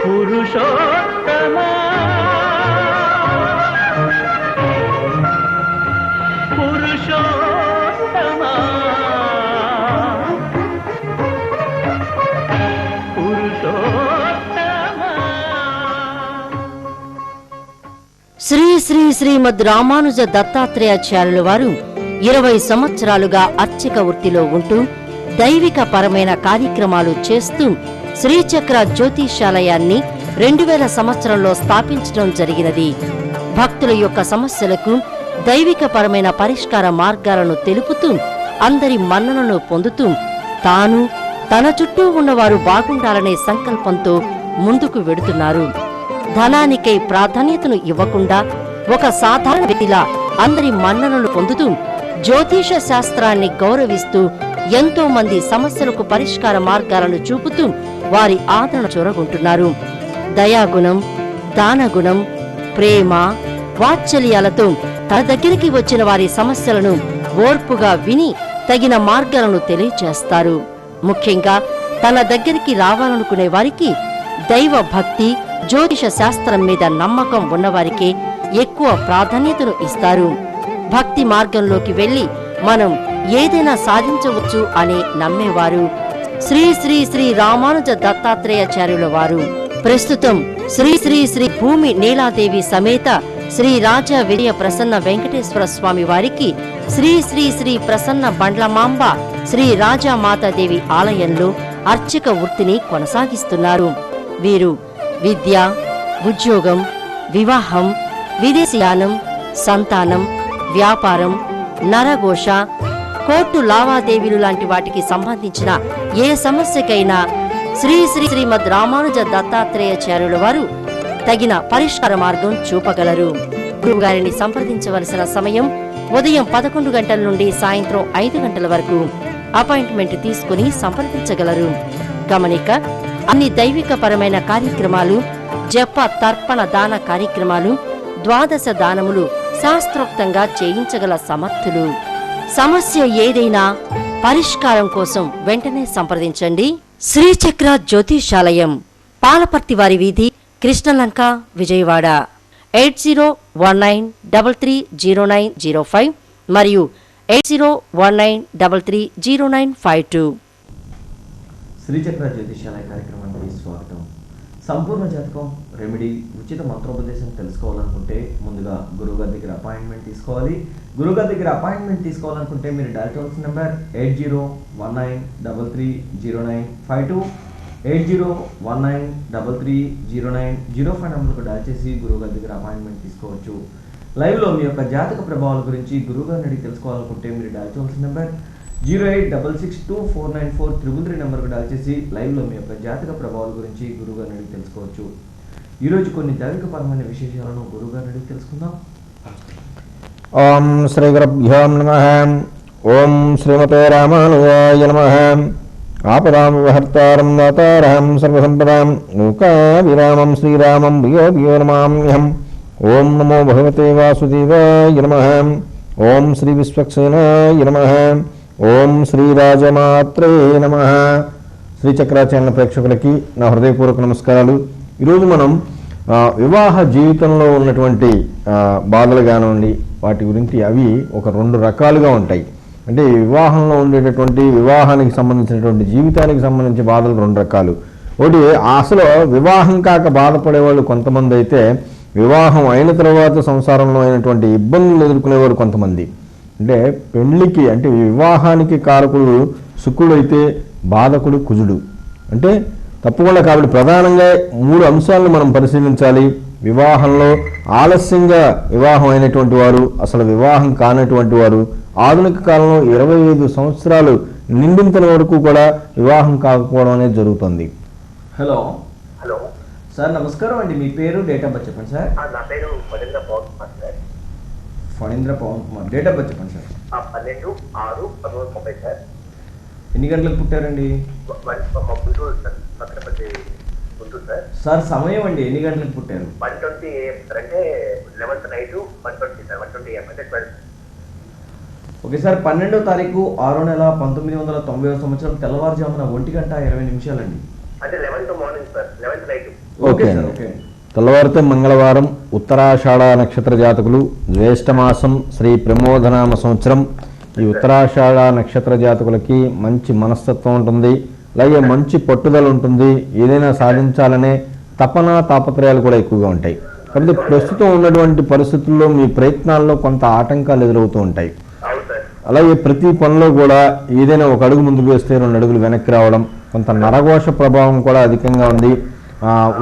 పురుషోత్తమా పురుషోత్తమా పురుషోత్తమా. శ్రీ శ్రీ శ్రీమద్ రామానుజ దత్తాత్రేయాచార్యుల వారు 20 సంవత్సరాలుగా అర్చక వృత్తిలో ఉంటూ దైవిక పరమైన కార్యక్రమాలు చేస్తూ శ్రీచక్ర జ్యోతిషాలయాన్ని 2000 సంవత్సరంలో స్థాపించడం జరిగినది. భక్తుల యొక్క సమస్యలకు దైవిక పరమైన పరిష్కార మార్గాలను తెలుపుతూ అందరి మన్ననను పొందుతూ తాను తన చుట్టూ ఉన్నవారు బాగుండాలనే సంకల్పంతో ముందుకు వెడుతున్నారు. ధనానికై ప్రాధాన్యతను ఇవ్వకుండా ఒక సాధారణ వ్యక్తిలా అందరి మన్ననలు పొందుతూ జ్యోతిష శాస్త్రాన్ని గౌరవిస్తూ ఎంతో మంది సమస్యలకు పరిష్కార మార్గాలను చూపుతూ వారి ఆదరణ చొరగొంటున్నారు. దయాగుణం, దానగుణం, ప్రేమ, వాత్సల్యాలతో తన దగ్గరికి వచ్చిన వారి సమస్యలను ఓర్పుగా విని తగిన మార్గాలను తెలియచేస్తారు. ముఖ్యంగా తన దగ్గరికి రావాలనుకునే వారికి దైవ భక్తి, జ్యోతిష శాస్త్రం మీద నమ్మకం ఉన్నవారికే ఎక్కువ ప్రాధాన్యతను ఇస్తారు. భక్తి మార్గంలోకి వెళ్లి మనం ఏదైనా సాధించవచ్చు అని నమ్మేవారు శ్రీ శ్రీ శ్రీ రామానుజ దత్తాత్రేయాచార్యుల వారు. ప్రస్తుతం శ్రీ శ్రీ శ్రీ భూమి నీలాదేవి సమేత శ్రీ రాజా విజయ ప్రసన్న వెంకటేశ్వర స్వామి వారికి శ్రీ శ్రీ శ్రీ ప్రసన్న బండ్లమాంబ శ్రీ రాజామాతాదేవి ఆలయంలో అర్చక వృత్తిని కొనసాగిస్తున్నారు. వీరు విద్య, ఉద్యోగం, వివాహం, విదేశీయానం, సంతానం, వ్యాపారం, నరఘోష, కోర్టు లావాదేవీలు లాంటి వాటికి సంబంధించిన ఏ సమస్యకైనా శ్రీ శ్రీ శ్రీమద్ రామానుజ దత్తాత్రేయాచార్యుల వారు తగిన పరిష్కార మార్గం చూపగలరు. గురువుగారిని సంప్రదించవలసిన సమయం ఉదయం 11 గంటల నుండి సాయంత్రం 5 గంటల వరకు. అపాయింట్మెంట్ తీసుకుని సంప్రదించగలరు. గమనిక: అన్ని దైవిక పరమైన కార్యక్రమాలు, జప తర్పణ దాన కార్యక్రమాలు, ద్వాదశ దానములు శాస్త్రోక్తంగా చేయించగల సమర్థులు. సమస్య ఏదైనా పరిష్కారం కోసం వెంటనే సంప్రదించండి. శ్రీచక్ర జ్యోతిషాలయం, పాలపర్తివారి వీధి, కృష్ణలంక, విజయవాడ. 8019330905 మరియు 8019330952. శ్రీచక్ర జ్యోతిషాలయ కార్యక్రమానికి స్వాగతం. సంపూర్ణ జాతకం, రెమెడీ, ఉచిత మంత్రోపదేశం తెలుసుకోవాలనుకుంటే ముందుగా గురువుగారి దగ్గర అపాయింట్మెంట్ తీసుకోవాలి. గురువుగారి దగ్గర అపాయింట్మెంట్ తీసుకోవాలనుకుంటే మీరు డయల్ చేయాల్సిన నెంబర్ 8019330952, 8019330905 నెంబర్కు డయల్ చేసి గురువుగారి దగ్గర అపాయింట్మెంట్ తీసుకోవచ్చు. లైవ్లో మీ యొక్క జాతక ప్రభావాల గురించి గురువుగారిని అడిగి తెలుసుకోవాలనుకుంటే మీరు డయల్ చేయాల్సిన నెంబర్ 08662494333 నెంబర్కు డయల్ చేసి లైవ్లో మీ యొక్క జాతక ప్రభావాల గురించి గురువుగారిని అడిగి తెలుసుకోవచ్చు. ఈరోజు కొన్ని దైవికపరమైన విశేషాలను గురువుగారిని అడిగి తెలుసుకుందాం. ఓం శ్రీ గురుభ్యో నమః. ఓం శ్రీమతే రామానుజాయ నమః. ఆపదాం విహర్తారం దాతారం సర్వసంపదాం లోకాభిరామం శ్రీరామం భూయో భూయో నమామ్యహం. ఓం నమో భగవతే వాసుదేవాయ నమః. ఓం శ్రీ విశ్వక్సేనాయ నమః. ఓం శ్రీరాజమాత్రే నమః. శ్రీచక్ర ఛానల్ ప్రేక్షకులకి నా హృదయపూర్వక నమస్కారాలు. ఈరోజు మనం వివాహ జీవితంలో ఉన్నటువంటి బాధలు కానివ్వండి, వాటి గురించి అవి ఒక 2 రకాలుగా ఉంటాయి. అంటే వివాహంలో ఉండేటటువంటి వివాహానికి సంబంధించినటువంటి జీవితానికి సంబంధించిన బాధలు 2 రకాలు. ఒకటి అసలు వివాహం కాక బాధపడేవాళ్ళు కొంతమంది అయితే, వివాహం అయిన తర్వాత సంసారంలో అయినటువంటి ఇబ్బందులు ఎదుర్కొనేవారు కొంతమంది. అంటే పెళ్లికి అంటే వివాహానికి కారకుడు శుక్రుడు అయితే బాధకుడు కుజుడు. అంటే తప్పకుండా కాబట్టి ప్రధానంగా 3 అంశాలను మనం పరిశీలించాలి. వివాహంలో ఆలస్యంగా వివాహం అయినటువంటి వారు, అసలు వివాహం కానటువంటి వారు, ఆధునిక కాలంలో 25 సంవత్సరాలు నిండించిన వరకు కూడా వివాహం కాకపోవడం అనేది జరుగుతుంది. హలో సార్, నమస్కారం అండి. మీ పేరు, డేట్ ఆఫ్ బర్త్ చెప్పండి సార్. నా పేరు Phanindra Pavan Kumar sir. Phanindra Pavan Kumar. Date of birth చెప్పండి సార్. 12/6/1930 సార్. ఎన్ని గంటలకు పుట్టారండి? Guntur sir, Pakkanapalli Guntur sir. Sir సమయం అండి, ఎన్ని గంటలకు పుట్టారు? 1:20 AM సార్. అంటే 11th నైట్ 1:20 సార్. 1:20 AM అంటే 12. ఓకే సార్, 12వ తారీఖు 6వ నెల 1990 సంవత్సరం తెల్లవారుజామున 1:20 అండి. అంటే 11th morning sir. 11th night. Okay sir, అండి. ఓకే. తెల్లవారితే మంగళవారం ఉత్తరాషాఢ నక్షత్ర జాతకులు జ్యేష్ఠమాసం శ్రీ ప్రమోదనామ సంవత్సరం. ఈ ఉత్తరాషాఢ నక్షత్ర జాతకులకి మంచి మనస్తత్వం ఉంటుంది, అలాగే మంచి పట్టుదల ఉంటుంది, ఏదైనా సాధించాలనే తపన తాపత్రయాలు కూడా ఎక్కువగా ఉంటాయి. కాబట్టి ప్రస్తుతం ఉన్నటువంటి పరిస్థితుల్లో మీ ప్రయత్నాల్లో కొంత ఆటంకాలు ఎదురవుతూ ఉంటాయి. అవును సార్. అలాగే ప్రతి పనిలో కూడా ఏదైనా ఒక అడుగు ముందుకు వేస్తే 2 అడుగులు వెనక్కి రావడం, కొంత నరఘోష ప్రభావం కూడా అధికంగా ఉంది.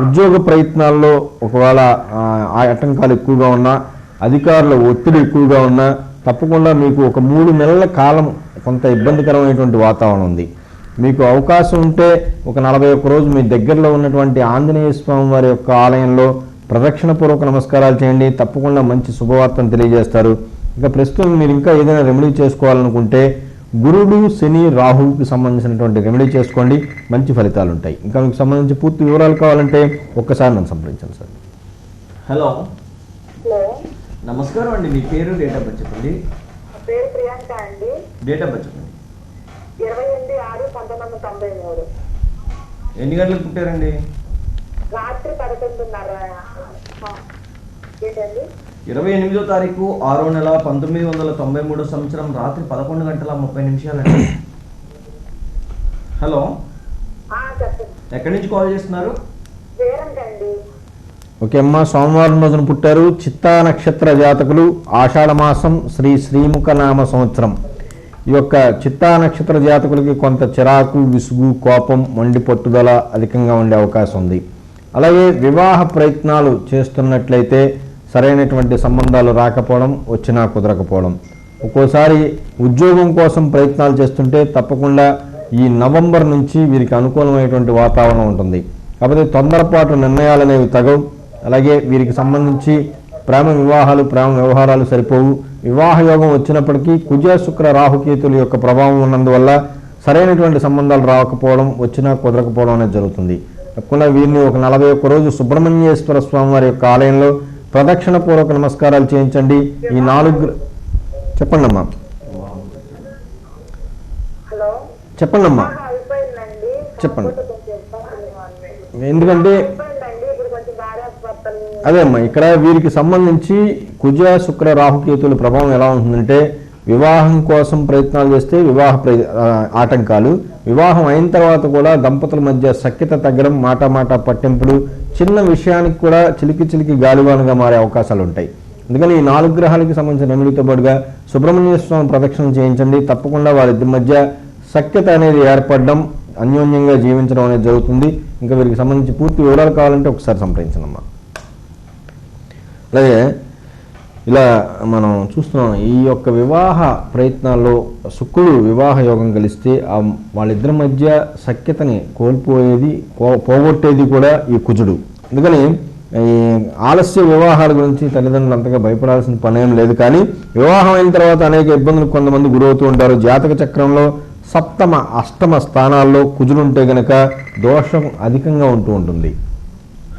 ఉద్యోగ ప్రయత్నాల్లో ఒకవేళ ఆటంకాలు ఎక్కువగా ఉన్నా, అధికారుల ఒత్తిడి ఎక్కువగా ఉన్నా తప్పకుండా మీకు ఒక 3 నెలల కాలం కొంత ఇబ్బందికరమైనటువంటి వాతావరణం ఉంది. మీకు అవకాశం ఉంటే ఒక 41 రోజు మీ దగ్గరలో ఉన్నటువంటి ఆంజనేయ స్వామి వారి యొక్క ఆలయంలో ప్రదక్షిణపూర్వక నమస్కారాలు చేయండి, తప్పకుండా మంచి శుభవార్తను తెలియజేస్తారు. ఇక ప్రస్తుతం మీరు ఇంకా ఏదైనా రెమెడీ చేసుకోవాలనుకుంటే గురుడు, శని, రాహువుకి సంబంధించినటువంటి రెమెడీ చేసుకోండి, మంచి ఫలితాలు ఉంటాయి. ఇంకా మీకు సంబంధించి పూర్తి వివరాలు కావాలంటే ఒక్కసారి నన్ను సంప్రదించండి సార్. హలో, హలో, నమస్కారం అండి. మీ పేరు, డేట్ ఆఫ్ బర్త్ చెప్పండి. నా పేరు ప్రియాంక అండి. డేట్ ఆఫ్ బర్త్ చెప్పండి. 28/6/1993. ఎన్ని గంటలకు పుట్టారండి? రాత్రి 11:30. ఏంటండి? 28వ తారీఖు 6వ నెల 1993 సంవత్సరం రాత్రి 11:30 అండి. హలో, చెప్పండి. ఎక్కడి నుంచి కాల్ చేస్తున్నారు? వేరంకండి. ఓకే అమ్మ, సోమవారం రోజున పుట్టారు. చిత్తా నక్షత్ర జాతకులు, ఆషాఢ మాసం, శ్రీ శ్రీముఖనామ సంవత్సరం. ఈ యొక్క చిత్తా నక్షత్ర జాతకులకి కొంత చిరాకు, విసుగు, కోపం, మొండి పట్టుదల అధికంగా ఉండే అవకాశం ఉంది. అలాగే వివాహ ప్రయత్నాలు చేస్తున్నట్లయితే సరైనటువంటి సంబంధాలు రాకపోవడం, వచ్చినా కుదరకపోవడం. ఒక్కోసారి ఉద్యోగం కోసం ప్రయత్నాలు చేస్తుంటే తప్పకుండా ఈ నవంబర్ నుంచి వీరికి అనుకూలమైనటువంటి వాతావరణం ఉంటుంది. కాకపోతే తొందరపాటు నిర్ణయాలు అనేవి తగవు. అలాగే వీరికి సంబంధించి ప్రేమ వివాహాలు, ప్రేమ వ్యవహారాలు సరిపోవు. వివాహ యోగం వచ్చినప్పటికీ కుజ, శుక్ర, రాహుకేతుల యొక్క ప్రభావం ఉన్నందువల్ల సరైనటువంటి సంబంధాలు రాకపోవడం, వచ్చినా కుదరకపోవడం అనేది జరుగుతుంది. తప్పకుండా వీరిని ఒక 41 రోజు సుబ్రహ్మణ్యేశ్వర స్వామి వారి యొక్క ఆలయంలో ప్రదక్షిణ పూర్వక నమస్కారాలు చేయించండి. ఈ 4 చెప్పండి అమ్మా. హలో, చెప్పండి అమ్మా, అయిపోయిందండి. చెప్పండి. కాకపోతే కొంచెం ఇబ్బంది ఉంది. ఎందుకంటే అయిపోయిందండి. ఇప్పుడు కొంచెం భార్యాభర్తలు. అదే అమ్మా, ఇక్కడ వీరికి సంబంధించి కుజ, శుక్ర, రాహుకేతుల ప్రభావం ఎలా ఉంటుందంటే వివాహం కోసం ప్రయత్నాలు చేస్తే వివాహ ఆటంకాలు, వివాహం అయిన తర్వాత కూడా దంపతుల మధ్య సఖ్యత తగ్గడం, మాట పట్టింపులు, చిన్న విషయానికి కూడా చిలికి గాలివానుగా మారే అవకాశాలు ఉంటాయి. అందుకని ఈ 4 గ్రహాలకి సంబంధించిన రెమెడీతో పాటుగా సుబ్రహ్మణ్య స్వామి ప్రదక్షిణ చేయించండి. తప్పకుండా వారిద్దరి మధ్య సఖ్యత అనేది ఏర్పడడం, అన్యోన్యంగా జీవించడం అనేది జరుగుతుంది. ఇంకా వీరికి సంబంధించి పూర్తి వివరాలు కావాలంటే ఒకసారి సంప్రదించండి అమ్మా. అలాగే ఇలా మనం చూస్తున్నాం, ఈ యొక్క వివాహ ప్రయత్నాల్లో శుక్రుడు వివాహ యోగం కలిస్తే వాళ్ళిద్దరి మధ్య సఖ్యతని కోల్పోయేది, పోగొట్టేది కూడా ఈ కుజుడు. అందుకని ఈ ఆలస్య వివాహాల గురించి తల్లిదండ్రులు అంతగా భయపడాల్సిన పనేం లేదు. కానీ వివాహం అయిన తర్వాత అనేక ఇబ్బందులు కొంతమంది గురవుతూ ఉంటారు. జాతక చక్రంలో 7వ, 8వ స్థానాల్లో కుజుడు ఉంటే గనక దోషం అధికంగా ఉంటూ ఉంటుంది.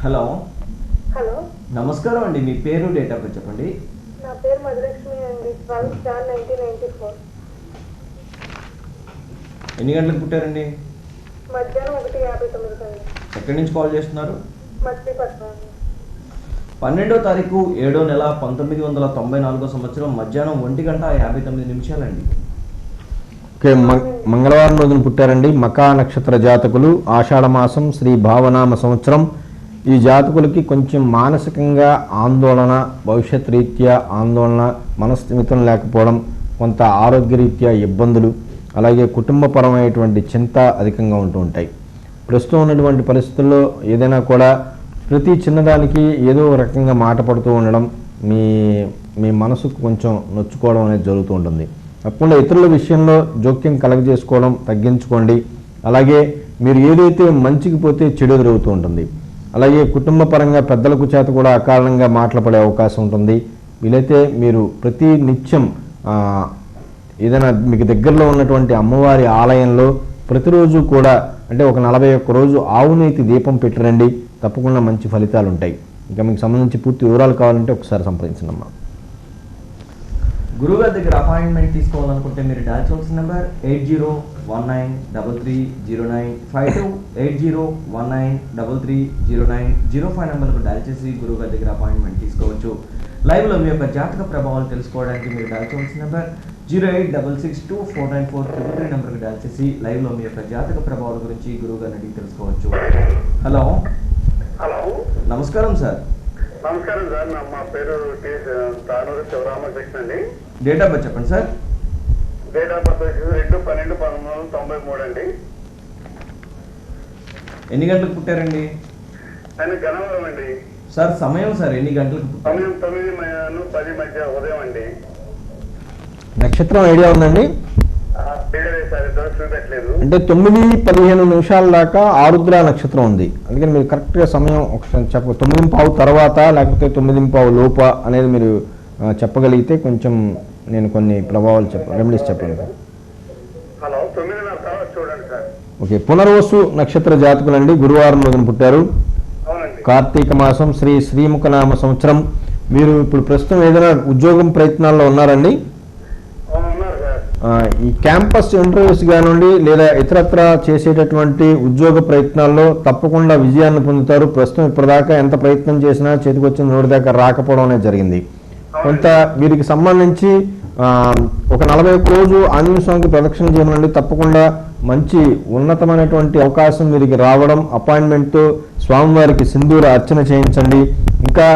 హలో, హలో, నమస్కారం అండి. మీ పేరు, డేట్ ఆఫ్ బర్త్ చెప్పండి. నా పేరు మధులక్ష్మి అండి. 12/7/1994. ఎన్ని గంటలకు పుట్టారండి? మధ్యాహ్నం 1:59. ఎక్కడి నుంచి కాల్ చేస్తున్నారు? మచిలీపట్నం. 12వ తారీఖు 7వ నెల 1994 సంవత్సరం మధ్యాహ్నం 1:59 అండి. ఓకే, మంగళవారం రోజున పుట్టారండి. మకా నక్షత్ర జాతకులు, ఆషాఢ మాసం, శ్రీ భావనామ సంవత్సరం. ఈ జాతకులకి కొంచెం మానసికంగా ఆందోళన, భవిష్యత్ రీత్యా ఆందోళన, మనస్థిమితం లేకపోవడం, కొంత ఆరోగ్యరీత్యా ఇబ్బందులు, అలాగే కుటుంబపరమైనటువంటి చింత అధికంగా ఉంటూ ఉంటాయి. ప్రస్తుతం ఉన్నటువంటి పరిస్థితుల్లో ఏదైనా కూడా ప్రతి చిన్నదానికి ఏదో రకంగా మాట పడుతూ ఉండడం, మీ మనసుకు కొంచెం నొచ్చుకోవడం అనేది జరుగుతూ ఉంటుంది. తప్పకుండా ఇతరుల విషయంలో జోక్యం కలగజేసుకోవడం తగ్గించుకోండి. అలాగే మీరు ఏదైతే మంచికి పోతే చెడు ఎదురవుతూ ఉంటుంది. అలాగే కుటుంబ పరంగా పెద్దలకు చేత కూడా అకారణంగా మాట్లాడే అవకాశం ఉంటుంది. వీలైతే మీరు ప్రతి నిత్యం ఏదైనా మీకు దగ్గరలో ఉన్నటువంటి అమ్మవారి ఆలయంలో ప్రతిరోజు కూడా అంటే ఒక 41 రోజు ఆవునేతి దీపం పెట్టిరండి. తప్పకుండా మంచి ఫలితాలు ఉంటాయి. ఇంకా మీకు సంబంధించి పూర్తి వివరాలు కావాలంటే ఒకసారి సంప్రదించండి అమ్మా. గురుగారి దగ్గర అపాయింట్మెంట్ తీసుకోవాలనుకుంటే మీరు డయల్ చేయాల్సిన నెంబర్ 8019330952, 8019330905 నెంబర్కు డయల్ చేసి గురుగారి దగ్గర అపాయింట్మెంట్ తీసుకోవచ్చు. లైవ్లో మీ యొక్క జాతక ప్రభావాలు తెలుసుకోవడానికి మీరు డయల్ చేయాల్సిన నెంబర్ 08662494333 నెంబర్కి డయల్ చేసి లైవ్లో మీ యొక్క జాతక ప్రభావాల గురించి గురువుగారిని అడిగి తెలుసుకోవచ్చు. హలో హలో, నమస్కారం సార్. నమస్కారం సార్. మా పేరు తానూరు శివరామకృష్ణ అండి. డేట్ ఆఫ్ బర్త్ చెప్పండి సార్. డేట్ ఆఫ్ బర్త్ 2/12/1993 అండి. ఎన్ని గంటలకు పుట్టారండి? ఆయన గణవరం అండి. సార్ సమయం సార్ ఎన్ని గంటలకు పుట్టారు? సమయం 9-10 మధ్య ఉదయం అండి. నక్షత్రం ఐడియా ఉందండి? తెలియదు సార్, ఇంతవరకు చూపెట్టలేదు. అంటే 9:15 నిమిషాల దాకా ఆరుద్ర నక్షత్రం ఉంది. అందుకని మీరు కరెక్ట్గా సమయం ఒకసారి 9:15 తర్వాత లేకపోతే 9:15 లోప అనేది మీరు చెప్పగలిగితే కొంచెం నేను కొన్ని ప్రభావాలు రెమెడీస్ చెప్పండి. హలో, 9:30 తర్వాత చూడండి సార్. ఓకే, పునర్వసు నక్షత్ర జాతకులండి, గురువారం రోజున పుట్టారు. అవునండి. కార్తీక మాసం, శ్రీముఖనామ సంవత్సరం. మీరు ఇప్పుడు ప్రస్తుతం ఏదైనా ఉద్యోగం ప్రయత్నాల్లో ఉన్నారండి? ఉన్నారు సార్. ఈ క్యాంపస్ ఇంటర్వ్యూస్ కానివ్వండి లేదా ఇతరత్ర చేసేటటువంటి ఉద్యోగ ప్రయత్నాల్లో తప్పకుండా విజయాన్ని పొందుతారు. ప్రస్తుతం ఇప్పటిదాకా ఎంత ప్రయత్నం చేసినా చేతికి వచ్చిన నోటి దాకా రాకపోవడం అనేది జరిగింది. కొంత వీరికి సంబంధించి ఒక 41 రోజు ఆంజనేయ స్వామికి ప్రదక్షిణ చేయమనండి. తప్పకుండా మంచి ఉన్నతమైనటువంటి అవకాశం వీరికి రావడం. అపాయింట్మెంట్తో స్వామివారికి సింధూర అర్చన చేయించండి. ఇంకా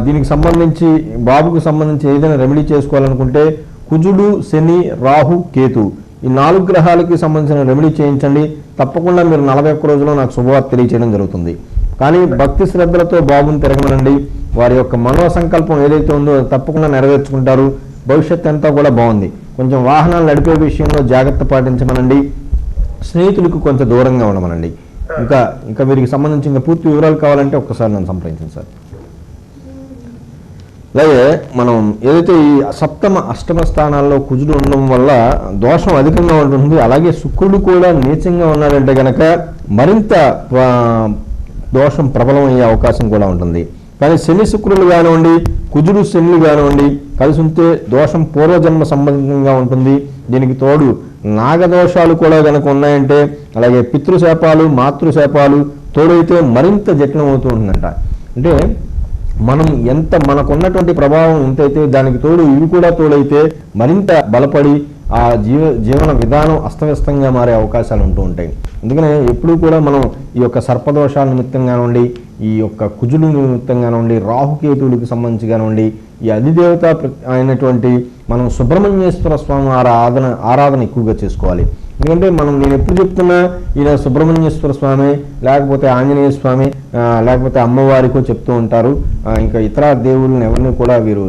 దీనికి సంబంధించి బాబుకు సంబంధించి ఏదైనా రెమెడీ చేసుకోవాలనుకుంటే కుజుడు, శని, రాహు, కేతు ఈ 4 గ్రహాలకి సంబంధించిన రెమెడీ చేయించండి. తప్పకుండా మీరు 41 రోజుల్లో నాకు శుభవార్త తెలియచేయడం జరుగుతుంది. కానీ భక్తి శ్రద్ధలతో బాబుని తిరగమనండి. వారి యొక్క మనోసంకల్పం ఏదైతే ఉందో తప్పకుండా నెరవేర్చుకుంటారు. భవిష్యత్తు అంతా కూడా బాగుంది. కొంచెం వాహనాలు నడిపే విషయంలో జాగ్రత్త పాటించమనండి. స్నేహితులకు కొంచెం దూరంగా ఉండమనండి. ఇంకా వీరికి సంబంధించి ఇంకా పూర్తి వివరాలు కావాలంటే ఒక్కసారి నన్ను సంప్రదించండి సార్. అలాగే మనం ఏదైతే ఈ సప్తమ అష్టమ స్థానాల్లో కుజుడు ఉండడం వల్ల దోషం అధికంగా ఉంటుంది. అలాగే శుక్రుడు కూడా నీచంగా ఉన్నాడంటే కనుక మరింత దోషం ప్రబలం అయ్యే అవకాశం కూడా ఉంటుంది. కానీ శని శుక్రులు కానివ్వండి, కుజుడు శనులు కానివ్వండి కలిసి ఉంటే దోషం పూర్వజన్మ సంబంధంగా ఉంటుంది. దీనికి తోడు నాగదోషాలు కూడా కనుక ఉన్నాయంటే, అలాగే పితృశాపాలు, మాతృశాపాలు తోడైతే మరింత జటిలం అవుతూ ఉంటుందంట. అంటే మనం ఎంత మనకున్నటువంటి ప్రభావం ఎంతైతే దానికి తోడు ఇవి కూడా తోడైతే మరింత బలపడి ఆ జీవన విధానం అస్తవ్యస్తంగా మారే అవకాశాలు ఉంటూ ఉంటాయి. అందుకనే ఎప్పుడూ కూడా మనం ఈ యొక్క సర్పదోషాల నిమిత్తంగా నుండి, ఈ యొక్క కుజుడు నిమిత్తంగా నుండి, రాహుకేతువులకు సంబంధించి కానివ్వండి, ఈ అధిదేవత అయినటువంటి మనం సుబ్రహ్మణ్యేశ్వర స్వామి ఆరాధన ఎక్కువగా చేసుకోవాలి. ఎందుకంటే నేను ఎప్పుడు చెప్తున్నా ఈయన సుబ్రహ్మణ్యేశ్వర స్వామి లేకపోతే ఆంజనేయ స్వామి లేకపోతే అమ్మవారికో చెప్తూ ఉంటారు. ఇంకా ఇతర దేవుళ్ళని ఎవరిని కూడా వీరు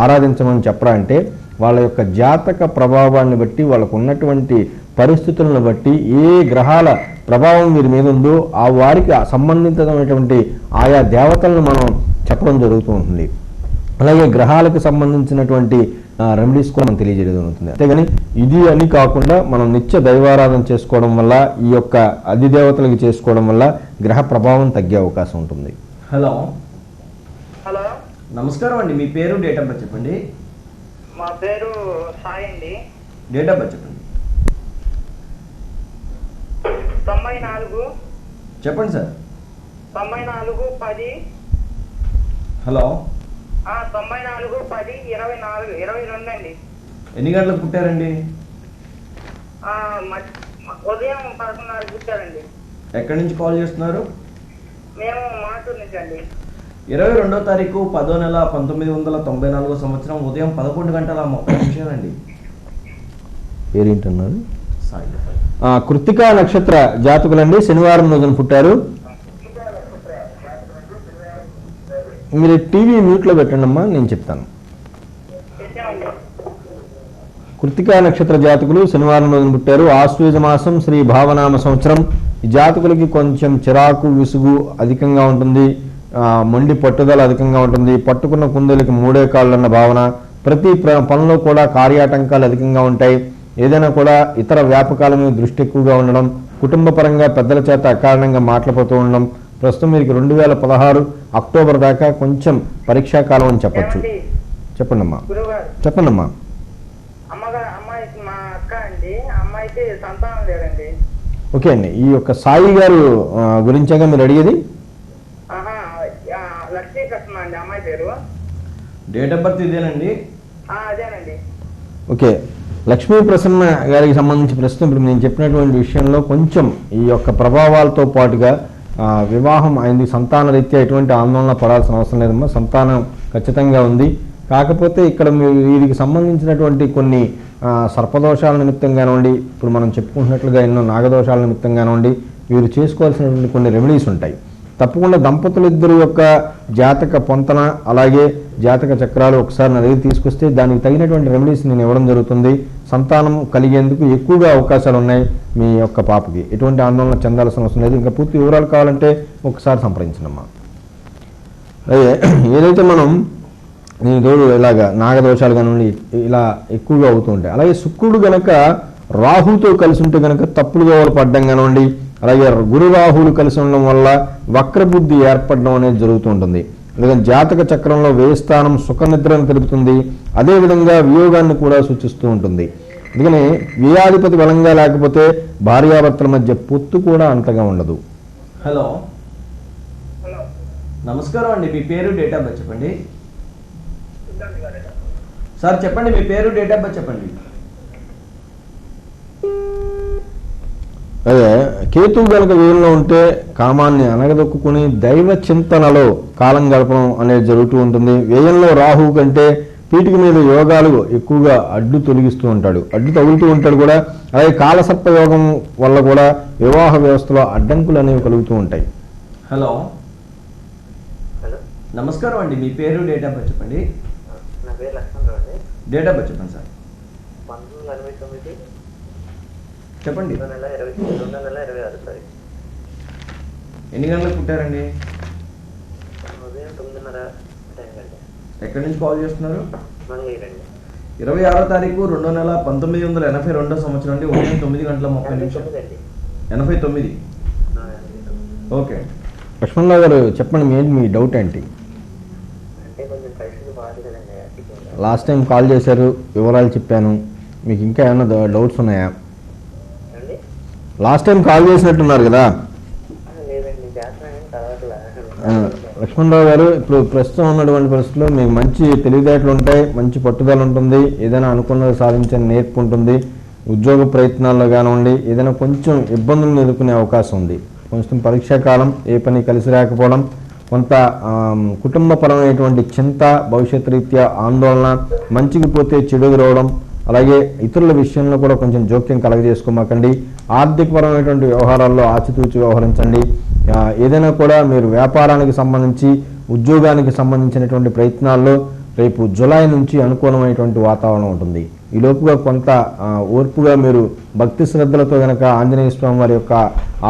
ఆరాధించమని చెప్పరా అంటే వాళ్ళ యొక్క జాతక ప్రభావాన్ని బట్టి, వాళ్ళకు ఉన్నటువంటి పరిస్థితులను బట్టి ఏ గ్రహాల ప్రభావం వీరి మీద ఉందో ఆ వారికి సంబంధితమైనటువంటి ఆయా దేవతలను మనం చెప్పడం జరుగుతూ ఉంటుంది. అలాగే గ్రహాలకు సంబంధించినటువంటి రెమెడీస్ కూడా మనం తెలియజేయడం జరుగుతుంది. అంతేగాని ఇది అని కాకుండా మనం నిత్య దైవారాధన చేసుకోవడం వల్ల, ఈ యొక్క అధిదేవతలకి చేసుకోవడం వల్ల గ్రహ ప్రభావం తగ్గే అవకాశం ఉంటుంది. హలో హలో, నమస్కారం అండి. మీ పేరు, డేట్ ఆఫ్ బర్త్ చెప్పండి. మా పేరు సాయి అండి. డేట్ ఆఫ్ బర్త్ చెప్పండి. 94 చెప్పండి సార్. 94-10. హలో 94-10-22 అండి. ఎన్ని గంటలకు పుట్టారండి? ఉదయం 11:30 పుట్టారండి. ఎక్కడి నుంచి కాల్ చేస్తున్నారు? మేము మాటూరు నుంచి అండి. 22వ తారీఖు 10వ నెల 1994 సంవత్సరం ఉదయం 11:30 అండి. పేరేంటన్నారు? సాయి. కృత్తికా నక్షత్ర జాతకులండి, శనివారం రోజున పుట్టారు. మీరు టీవీ మ్యూట్లో పెట్టండి అమ్మా, నేను చెప్తాను. కృత్తికా నక్షత్ర జాతకులు శనివారం రోజున పుట్టారు. ఆశ్వేజ మాసం, శ్రీ భావనామ సంవత్సరం. ఈ జాతకులకి కొంచెం చిరాకు, విసుగు అధికంగా ఉంటుంది. మొండి పట్టుదల అధికంగా ఉంటుంది. పట్టుకున్న కుందేలకి 3 కాళ్ళు అన్న భావన. ప్రతి పనిలో కూడా కార్యాటంకాలు అధికంగా ఉంటాయి. ఏదైనా కూడా ఇతర వ్యాపకాల మీద దృష్టి ఎక్కువగా ఉండడం, కుటుంబ పరంగా పెద్దల చేత అకారణంగా మాట్లాడుతూ ఉండడం. ప్రస్తుతం మీకు 2016 అక్టోబర్ దాకా కొంచెం పరీక్షాకాలం అని చెప్పచ్చు. చెప్పండమ్మా. గురుగారు చెప్పండమ్మా. అమ్మాయి మా అక్క అండి, అమ్మాయికి సంతానం లేదండి. ఓకే అండి, ఈ యొక్క సాయి గారు గురించాగా మీరు అడిగేది? లక్ష్మీకృష్ణ అండి అమ్మాయి పేరు. డేట్ ఆఫ్ బర్త్ ఇదేనండి? అదేనండి. ఓకే, లక్ష్మీ ప్రసన్న గారికి సంబంధించి ప్రస్తుతం ఇప్పుడు నేను చెప్పినటువంటి విషయంలో కొంచెం ఈ యొక్క ప్రభావాలతో పాటుగా వివాహం అయింది, సంతాన రీత్యా ఎటువంటి ఆందోళన పడాల్సిన అవసరం లేదమ్మా. సంతానం ఖచ్చితంగా ఉంది. కాకపోతే ఇక్కడ వీరికి సంబంధించినటువంటి కొన్ని సర్పదోషాల నిమిత్తం కానివ్వండి, ఇప్పుడు మనం చెప్పుకుంటున్నట్లుగా ఎన్నో నాగదోషాల నిమిత్తం కానివ్వండి, వీరు చేసుకోవాల్సినటువంటి కొన్ని రెమెడీస్ ఉంటాయి. తప్పకుండా దంపతులిద్దరి యొక్క జాతక పొంతన అలాగే జాతక చక్రాలు ఒకసారి నా దగ్గర తీసుకొస్తే దానికి తగినటువంటి రెమెడీస్ నేను ఇవ్వడం జరుగుతుంది. సంతానం కలిగేందుకు ఎక్కువగా అవకాశాలు ఉన్నాయి మీ యొక్క పాపకి. ఎటువంటి ఆందోళన చెందాల్సిన అవసరం లేదు. ఇంకా పూర్తి వివరాలు కావాలంటే ఒకసారి సంప్రదించనమ్మా. అదే ఏదైతే మనం నేను తోడు ఇలాగా నాగదోషాలు కానివ్వండి ఇలా ఎక్కువగా అవుతూ ఉంటాయి. అలాగే శుక్రుడు గనక రాహుతో కలిసి ఉంటే కనుక తప్పులు దోవలు పడ్డం కానివ్వండి, అలాగే గురు రాహువులు కలిసి ఉండడం వల్ల వక్రబుద్ధి ఏర్పడడం అనేది జరుగుతూ ఉంటుంది. అందుకని జాతక చక్రంలో వ్యయస్థానం సుఖనిద్రను తెలుపుతుంది, అదేవిధంగా వియోగాన్ని కూడా సూచిస్తూ ఉంటుంది. అందుకని వ్యయాధిపతి బలంగా లేకపోతే భార్యాభర్తల మధ్య పొత్తు కూడా అంతగా ఉండదు. హలో, నమస్కారం అండి. మీ పేరు, డేట్ ఆఫ్ బర్త్ చెప్పండి సార్. చెప్పండి మీ పేరు, డేట్ ఆఫ్ బర్త్ చెప్పండి. అదే కేతువు కనుక వీరిలో ఉంటే కామాన్ని అనగదొక్కుని దైవ చింతనలో కాలం గడపడం అనేది జరుగుతూ ఉంటుంది. వ్యయంలో రాహువు కంటే పీటిక మీద యోగాలు ఎక్కువగా అడ్డు తొలగిస్తూ ఉంటాడు, అడ్డు తగులుతూ ఉంటాడు కూడా. అలాగే కాలసర్ప యోగం వల్ల కూడా వివాహ వ్యవస్థలో అడ్డంకులు అనేవి కలుగుతూ ఉంటాయి. హలో, హలో, నమస్కారం అండి. మీ పేరు, డేట్ ఆఫ్ బర్త్ చెప్పండి. నా పేరు లక్ష్మణరావు అండి. డేట్ ఆఫ్ బర్త్ చెప్పండి సార్. 1989 చెప్పండి. 2 నెల 26 ఎన్ని గంటలకు పుట్టారండి? ఉదయం 9:30 టైం కండి. ఎక్కడి నుంచి కాల్ చేస్తున్నారు? మంగళగిరండి. 26వ తారీఖు 2వ నెల 1982 సంవత్సరం అండి. ఉదయం 9:30 అండి. 89. ఓకే. లక్ష్మణరావు గారు చెప్పండి, ఏంటి మీ డౌట్ ఏంటి? అంటే కొంచెం పరిస్థితి బాగాలేదు కదండి. లాస్ట్ టైం కాల్ చేశారు, వివరాలు చెప్పాను. మీకు ఇంకా ఏమైనా డౌట్స్ ఉన్నాయా? అండి లాస్ట్ టైం కాల్ చేసినట్టున్నారు కదా. లేదండి, చేస్తానని తర్వాత లక్ష్మణరావు గారు, ఇప్పుడు ప్రస్తుతం ఉన్నటువంటి పరిస్థితుల్లో మీకు మంచి తెలివితేటలు ఉంటాయి, మంచి పట్టుదల ఉంటుంది, ఏదైనా అనుకున్నది సాధించే నేర్పు ఉంటుంది. ఉద్యోగ ప్రయత్నాల్లో కానివ్వండి, ఏదైనా కొంచెం ఇబ్బందులను ఎదుర్కొనే అవకాశం ఉంది. కొంచెం పరీక్షాకాలం, ఏ పని కలిసి రాకపోవడం, కొంత కుటుంబపరమైనటువంటి చింత, భవిష్యత్ రీత్యా ఆందోళన, మంచికి పోతే చెడుకు రావడం, అలాగే ఇతరుల విషయంలో కూడా కొంచెం జోక్యం కలగజేసుకోమాకండి. ఆర్థికపరమైనటువంటి వ్యవహారాల్లో ఆచితూచి వ్యవహరించండి. ఏదైనా కూడా మీరు వ్యాపారానికి సంబంధించి, ఉద్యోగానికి సంబంధించినటువంటి ప్రయత్నాల్లో రేపు జులై నుంచి అనుకూలమైనటువంటి వాతావరణం ఉంటుంది. ఈ లోపుగా కొంత ఓర్పుగా మీరు భక్తి శ్రద్ధలతో కనుక ఆంజనేయ స్వామి వారి యొక్క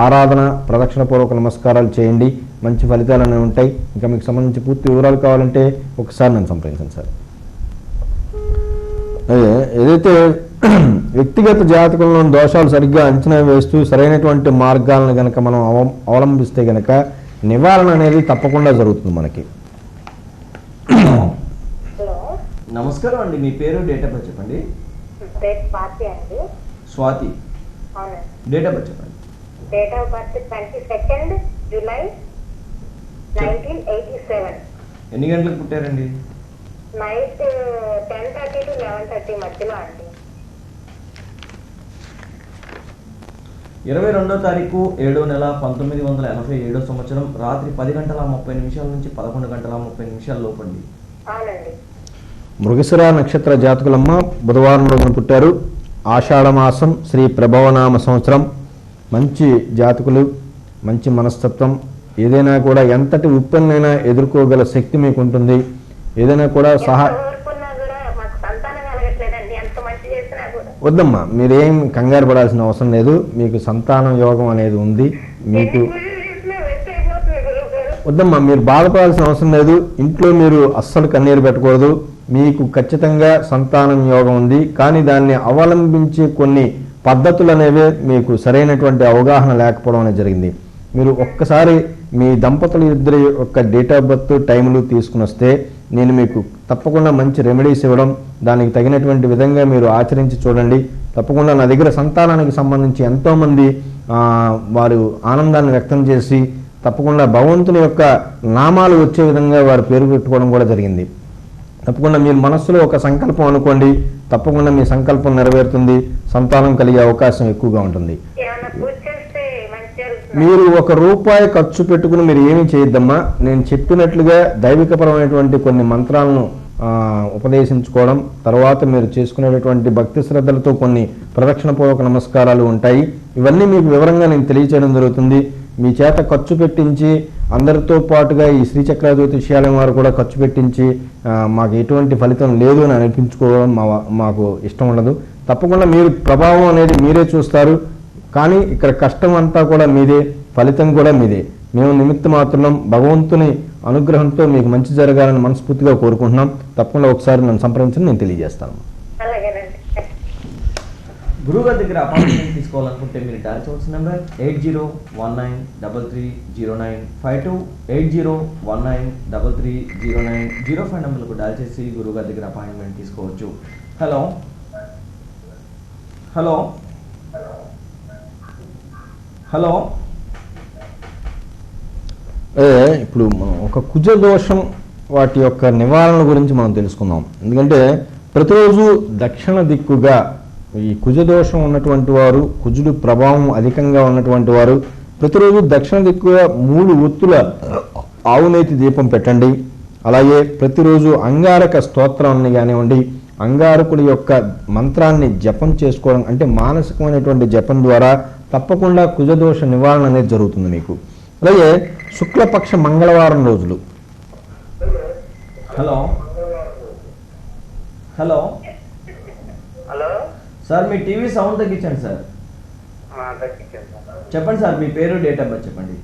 ఆరాధన, ప్రదక్షిణపూర్వక నమస్కారాలు చేయండి, మంచి ఫలితాలు అనేవి ఉంటాయి. ఇంకా మీకు సంబంధించి పూర్తి వివరాలు కావాలంటే ఒకసారి నన్ను సంప్రదించండి సార్. అదే ఏదైతే వ్యక్తిగత జాతకంలో దోషాలు సరిగ్గా అంచనా వేస్తూ సరైనటువంటి మార్గాలను కనుక మనం అవలంబిస్తే కనుక నివారణ అనేది తప్పకుండా జరుగుతుంది మనకి. నమస్కారం అండి. మీ పేరు, డేట్ ఆఫ్ బర్త్ చెప్పండి. స్వాతి అండి. స్వాతి. అవునండి. డేట్ ఆఫ్ బర్త్ చెప్పండి. Date of birth 22 July 1987. ఎన్ని గంటలకు పుట్టారండి? నైట్ 10:30 to 11:30 మధ్యలో అండి. 22వ తారీఖు 7వ నెల 1987 సంవత్సరం రాత్రి 10:30 నుంచి 11:30 లోపండి. అవునండి. మృగశిర నక్షత్ర జాతకులమ్మ, బుధవారం రోజున పుట్టారు. ఆషాఢ మాసం, శ్రీ ప్రభవనామ సంవత్సరం. మంచి జాతకులు, మంచి మనస్తత్వం, ఏదైనా కూడా ఎంతటి ఉత్పన్నైనా ఎదుర్కోగల శక్తి మీకు ఉంటుంది. ఏదైనా కూడా వద్దమ్మా, మీరేం కంగారు పడాల్సిన అవసరం లేదు. మీకు సంతానం యోగం అనేది ఉంది. మీకు వద్దమ్మా, మీరు బాధపడాల్సిన అవసరం లేదు. ఇంట్లో మీరు అస్సలు కన్నీరు పెట్టకూడదు. మీకు ఖచ్చితంగా సంతానం యోగం ఉంది, కానీ దాన్ని అవలంబించే కొన్ని పద్ధతులు అనేవి మీకు సరైనటువంటి అవగాహన లేకపోవడం అనేది జరిగింది. మీరు ఒక్కసారి మీ దంపతులు ఇద్దరి యొక్క డేట్ ఆఫ్ బర్త్ టైములు తీసుకుని వస్తే నేను మీకు తప్పకుండా మంచి రెమెడీస్ ఇవ్వడం, దానికి తగినటువంటి విధంగా మీరు ఆచరించి చూడండి. తప్పకుండా నా దగ్గర సంతానానికి సంబంధించి ఎంతోమంది వారు ఆనందాన్ని వ్యక్తం చేసి తప్పకుండా భగవంతుని యొక్క నామాలు వచ్చే విధంగా వారు పేరు పెట్టుకోవడం కూడా జరిగింది. తప్పకుండా మీరు మనస్సులో ఒక సంకల్పం అనుకోండి, తప్పకుండా మీ సంకల్పం నెరవేరుతుంది, సంతానం కలిగే అవకాశం ఎక్కువగా ఉంటుంది. మీరు ₹1 ఖర్చు పెట్టుకుని మీరు ఏమీ చేయొద్దమ్మా. నేను చెప్పినట్లుగా దైవికపరమైనటువంటి కొన్ని మంత్రాలను ఉపదేశించుకోవడం, తర్వాత మీరు చేసుకునేటటువంటి భక్తి శ్రద్ధలతో కొన్ని ప్రదక్షిణపూర్వక నమస్కారాలు ఉంటాయి. ఇవన్నీ మీకు వివరంగా నేను తెలియచేయడం జరుగుతుంది. మీ చేత ఖర్చు పెట్టించి అందరితో పాటుగా ఈ శ్రీచక్ర జ్యోతిష్యాలయం వారు కూడా ఖర్చు పెట్టించి మాకు ఎటువంటి ఫలితం లేదు అని అనిపించుకోవడం మాకు ఇష్టం ఉండదు. తప్పకుండా మీరు ప్రభావం అనేది మీరే చూస్తారు, కానీ ఇక్కడ కష్టం అంతా కూడా మీదే, ఫలితం కూడా మీదే. మేము నిమిత్త మాత్రం భగవంతుని అనుగ్రహంతో మీకు మంచి జరగాలని మనస్ఫూర్తిగా కోరుకుంటున్నాం. తప్పకుండా ఒకసారి నన్ను సంప్రదించని నేను తెలియజేస్తాను. గురుగారి దగ్గర అపాయింట్మెంట్ తీసుకోవాలనుకుంటే మీరు డయల్ చేయవలసిన నెంబర్ 8019330952, 8019330905 నెంబర్లకు డయల్ చేసి గురుగారి దగ్గర అపాయింట్మెంట్ తీసుకోవచ్చు. హలో హలో హలో ఇప్పుడు మనం ఒక కుజ దోషం వాటి యొక్క నివారణ గురించి మనం తెలుసుకుందాం. ఎందుకంటే ప్రతిరోజు దక్షిణ దిక్కుగా ఈ కుజ దోషం ఉన్నటువంటి వారు, కుజుడు ప్రభావం అధికంగా ఉన్నటువంటి వారు ప్రతిరోజు దక్షిణ దిక్కుగా 3 ఒత్తుల ఆవునేతి దీపం పెట్టండి. అలాగే ప్రతిరోజు అంగారక స్తోత్రాన్ని కానివ్వండి, అంగారకుడి యొక్క మంత్రాన్ని జపం చేసుకోవడం, అంటే మానసికమైనటువంటి జపం ద్వారా తప్పకుండా కుజదోష నివారణ అనేది జరుగుతుంది మీకు. అలాగే శుక్లపక్ష మంగళవారం రోజులు. హలో హలో హలో సార్, మీ టీవీ సౌండ్ తగ్గించండి సార్. చెప్పండి సార్, మీ పేరు, డేట్ ఆఫ్ బర్త్ చెప్పండి.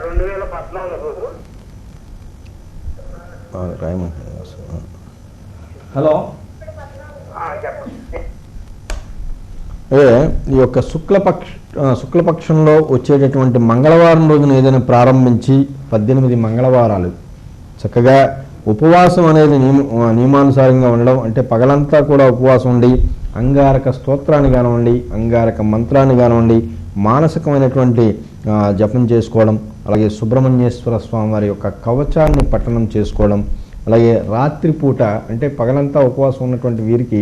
2014. హలో ఈ యొక్క శుక్లపక్షంలో వచ్చేటటువంటి మంగళవారం రోజున ఏదైనా ప్రారంభించి 18 మంగళవారాలు చక్కగా ఉపవాసం అనేది నియమానుసారంగా ఉండడం, అంటే పగలంతా కూడా ఉపవాసం ఉండి అంగారక స్తోత్రాన్ని కానివ్వండి, అంగారక మంత్రాన్ని కానివ్వండి, మానసికమైనటువంటి జపం చేసుకోవడం, అలాగే సుబ్రహ్మణ్యేశ్వర స్వామి వారి యొక్క కవచాన్ని పఠనం చేసుకోవడం, అలాగే రాత్రిపూట అంటే పగలంతా ఉపవాసం ఉన్నటువంటి వీరికి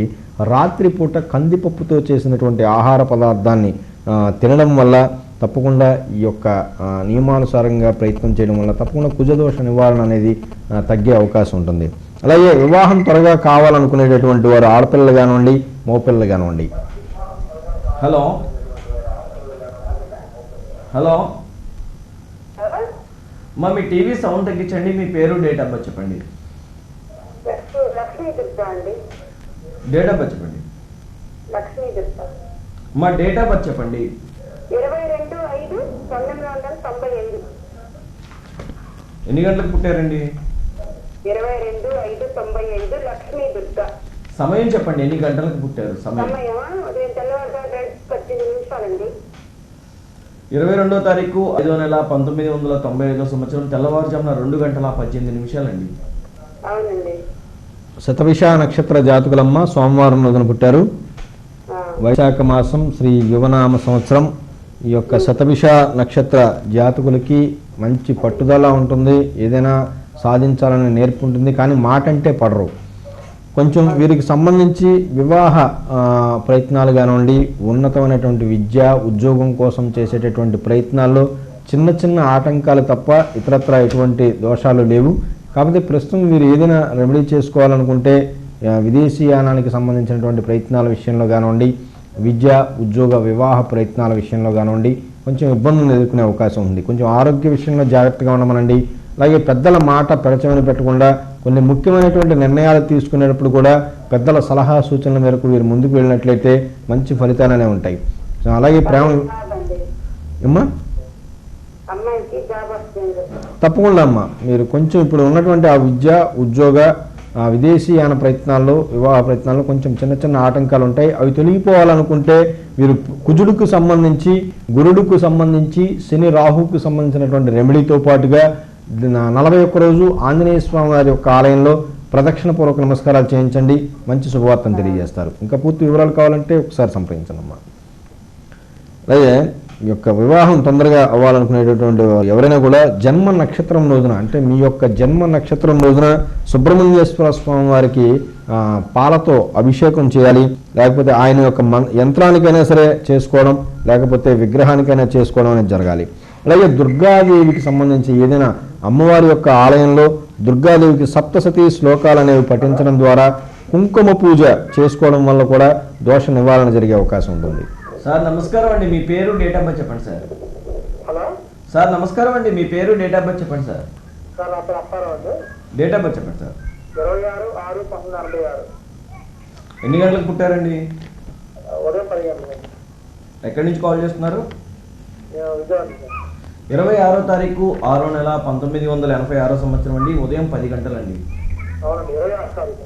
రాత్రిపూట కందిపప్పుతో చేసినటువంటి ఆహార పదార్థాన్ని తినడం వల్ల తప్పకుండా ఈ యొక్క నియమానుసారంగా ప్రయత్నం చేయడం వల్ల తప్పకుండా కుజదోష నివారణ అనేది తగ్గే అవకాశం ఉంటుంది. అలాగే వివాహం త్వరగా కావాలనుకునేటటువంటి వారు ఆడపిల్లలు కానివ్వండి, మగపిల్లలు కానివ్వండి. హలో హలో మా మీ టీవీ సౌండ్ తగ్గించండి, మీ పేరు, డేట్ ఆఫ్ బర్త్ చెప్పండి. లక్ష్మీ దుర్గా అండి. డేట్ ఆఫ్ బర్త్ చెప్పండి. లక్ష్మీ దుర్గా. మా డేట్ ఆఫ్ బర్త్ చెప్పండి. 22/5/1995. ఎన్ని గంటలకు పుట్టారండి? 22/5/95 లక్ష్మీ దుర్గా. సమయం చెప్పండి, ఎన్ని గంటలకు పుట్టారు? సమయం ఉదయం తెల్లవారుజామున 18 నిమిషాలండి. 22వ తారీఖు 5వ నెల 1995 సంవత్సరం తెల్లవారుజామున 2 గంటల 18 నిమిషాలండి. అవునండి. శతభిష నక్షత్ర జాతకులమ్మ సోమవారం రోజున పుట్టారు. వైశాఖ మాసం శ్రీ యువనామ సంవత్సరం. ఈ యొక్క శతభిష నక్షత్ర జాతకులకి మంచి పట్టుదల ఉంటుంది, ఏదైనా సాధించాలని నేర్పు ఉంటుంది, కానీ మాట అంటే పడరు. కొంచెం వీరికి సంబంధించి వివాహ ప్రయత్నాలు కానివ్వండి, ఉన్నతమైనటువంటి విద్య ఉద్యోగం కోసం చేసేటటువంటి ప్రయత్నాల్లో చిన్న చిన్న ఆటంకాలు తప్ప ఇతరత్ర ఎటువంటి దోషాలు లేవు. కాకపోతే ప్రస్తుతం వీరు ఏదైనా రెమెడీ చేసుకోవాలనుకుంటే విదేశీయానానికి సంబంధించినటువంటి ప్రయత్నాల విషయంలో కానివ్వండి, విద్య ఉద్యోగ వివాహ ప్రయత్నాల విషయంలో కానివ్వండి కొంచెం ఇబ్బందులు ఎదుర్కొనే అవకాశం ఉంది. కొంచెం ఆరోగ్య విషయంలో జాగ్రత్తగా ఉండమనండి. అలాగే పెద్దల మాట పెరచమని పెట్టకుండా కొన్ని ముఖ్యమైనటువంటి నిర్ణయాలు తీసుకునేటప్పుడు కూడా పెద్దల సలహా సూచనల మేరకు వీరు ముందుకు వెళ్ళినట్లయితే మంచి ఫలితాలనే ఉంటాయి. అలాగే ప్రేమ అమ్మా తప్పకుండా అమ్మ మీరు కొంచెం ఇప్పుడు ఉన్నటువంటి ఆ విద్య ఉద్యోగ విదేశీయాన ప్రయత్నాల్లో, వివాహ ప్రయత్నాల్లో కొంచెం చిన్న చిన్న ఆటంకాలు ఉంటాయి. అవి తొలగిపోవాలనుకుంటే మీరు కుజుడుకు సంబంధించి, గురుడుకు సంబంధించి, శని రాహుకు సంబంధించినటువంటి రెమెడీతో పాటుగా 41 రోజు ఆంజనేయ స్వామి వారి యొక్క ఆలయంలో ప్రదక్షిణపూర్వక నమస్కారాలు చేయించండి. మంచి శుభవార్తను తెలియజేస్తారు. ఇంకా పూర్తి వివరాలు కావాలంటే ఒకసారి సంప్రదించండి అమ్మా. అలాగే ఈ యొక్క వివాహం తొందరగా అవ్వాలనుకునేటటువంటి ఎవరైనా కూడా జన్మ నక్షత్రం రోజున, అంటే మీ యొక్క జన్మ నక్షత్రం రోజున సుబ్రహ్మణ్యేశ్వర స్వామి వారికి పాలతో అభిషేకం చేయాలి. లేకపోతే ఆయన యొక్క యంత్రానికైనా సరే చేసుకోవడం, లేకపోతే విగ్రహానికైనా చేసుకోవడం అనేది జరగాలి. అలాగే దుర్గాదేవికి సంబంధించి ఏదైనా అమ్మవారి యొక్క ఆలయంలో దుర్గాదేవికి సప్తశతీ శ్లోకాలు అనేవి పఠించడం ద్వారా కుంకుమ పూజ చేసుకోవడం వల్ల కూడా దోష నివారణ జరిగే అవకాశం ఉంటుంది. సార్ నమస్కారం అండి, మీ పేరు, డేట్ ఆఫ్ బర్త్ చెప్పండి సార్. హలో సార్ నమస్కారం అండి, మీ పేరు, డేట్ ఆఫ్ బర్త్ చెప్పండి సార్. సార్ నా పేరు అప్పారావు. డేట్ ఆఫ్ బర్త్ చెప్పండి సార్. 26/6/1986. ఎన్ని గంటలకు పుట్టారండి? ఉదయం 10 గంటలకు. ఎక్కడి నుంచి కాల్ చేస్తున్నారు? విజయవాడ. 26వ తారీఖు 6వ నెల 1986 సంవత్సరం అండి, ఉదయం 10 గంటలండి. అవునండి, 26 తారీఖు.